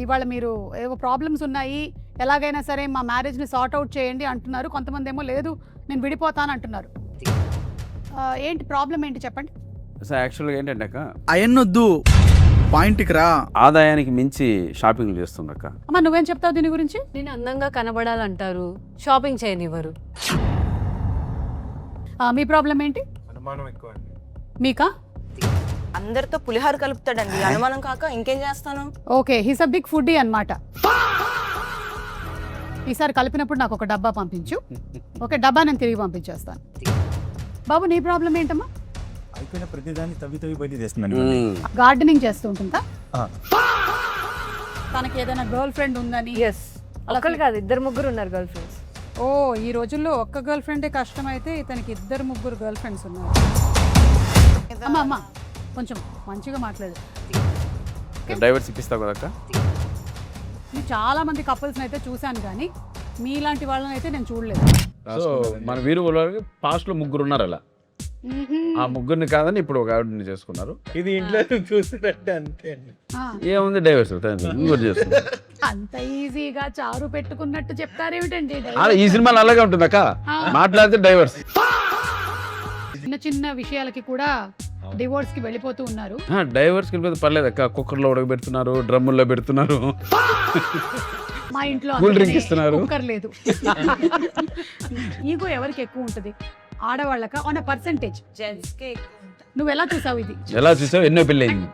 ఇవాళ మీరు ఏవో ప్రాబ్లమ్స్ ఉన్నాయి, ఎలాగైనా సరే మా మ్యారేజ్ని సార్ట్ అవుట్ చేయండి అంటున్నారు. కొంతమంది ఏమో లేదు నేను విడిపోతాను అంటున్నారు. ఏంటి ప్రాబ్లం ఏంటి చెప్పండి. సార్ యాక్చువల్గా ఏంటంటే అక్క, అయన్నొద్దు పాయింట్కి రా. ఆదాయానికి మించి షాపింగ్ చేస్తుండక్క. అమ్మ నువ్వేం చెప్తావు దీని గురించి? నేను అందంగా కనబడాలంటారు, షాపింగ్ చేయనివ్వరు. మీ ప్రాబ్లం ఏంటి? అనుమానం ఎక్కువ అండి. మీకా? అందరితో పులిహార కలుపుతాడండి, అనుమానం కాక ఇంకేం చేస్తాను. Okay, he's a big foodie అన్నమాట. ఈసారి కలిపినప్పుడు నాకు ఒక డబ్బా పంపించు. ఓకే, డబ్బా నేను తిరిగి పంపించేస్తాను. బాబు నీ ప్రాబ్లం ఏంటమ్మా? అయిపోయిన ప్రతిదాన్ని తవ్వి బయట చేస్తున్నాను. గార్డెనింగ్ చేస్తూ ఉంటుందా? తనకి ఏదైనా గర్ల్ ఫ్రెండ్ ఉందని? ఎస్, ఒకళ్ళు కాదు, ఇద్దరు ముగ్గురు ఉన్నారు గర్ల్ ఫ్రెండ్స్. ఓ, ఈ రోజుల్లో ఒక్క గర్ల్ ఫ్రెండే కష్టమైతే ఇతనికి ఇద్దరు ముగ్గురు గర్ల్ ఫ్రెండ్స్ ఉన్నారు. అమ్మ అమ్మ కొంచెం మంచిగా మాట్లాడు. డైవర్స్ ఇప్పిస్తావు కదా అక్క? నేను చాలా మంది కపుల్స్ని అయితే చూశాను, కానీ మీలాంటి వాళ్ళని అయితే నేను చూడలేదు. సో మన వీరు పాస్ట్ లో ముగ్గురు ఉన్నారు అలా. ఆ ముగ్గురిని కాదని ఇప్పుడు ఒక ఆవిడని చేసుకున్నారు. ఇది ఇంట్లో చూసినట్టే అంతే అండి. ఏముంది డైవర్స్ ఇంకోటి చేస్తున్నారు. అంత ఈజీగా చారు పెట్టుకున్నట్టు చెప్తారేమిటండి? ఈ సినిమాలో అలాగే ఉంటుంది అక్క, మాట్లాడితే డైవర్స్. చిన్న చిన్న విషయాలకి కూడా డివోర్స్ కి వెళ్ళిపోతూ ఉన్నారు. డైవర్స్ వెళ్ళిపోతే పర్లేదు అక్క, కుక్కర్లో ఉడకబెడుతున్నారు, డ్రమ్ముల్లో పెడుతున్నారు, మా ఇంట్లో కూల్ డ్రింక్ ఇస్తున్నారు. కుక్కర్ లేదు. ఈగో ఎవరికి ఎక్కువ ఉంటుంది, ఆడవాళ్ళక ఆన్ అ పర్సెంటేజ్? జెంట్స్ కే నువ్వు ఎలా చూసావు ఇది? ఎలా చూసావు? ఎన్నో పెళ్ళి అయింది.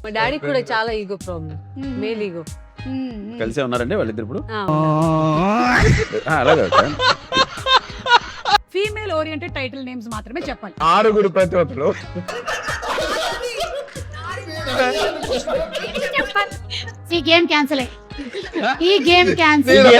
మా డాడీకి కూడా చాలా ఈగో ప్రాబ్లం, మేల్ ఈగో. కలిసే ఉన్నారండి వాళ్ళిద్దరు ఇప్పుడు? అలాగే అక్క. ఫీమేల్ ఓరియంటెడ్ టైటిల్ నేమ్స్ మాత్రమే చెప్పాలి. 6 ప్రతివతులు. ఈ గేమ్ క్యాన్సిల్. ఈ గేమ్ క్యాన్సిల్.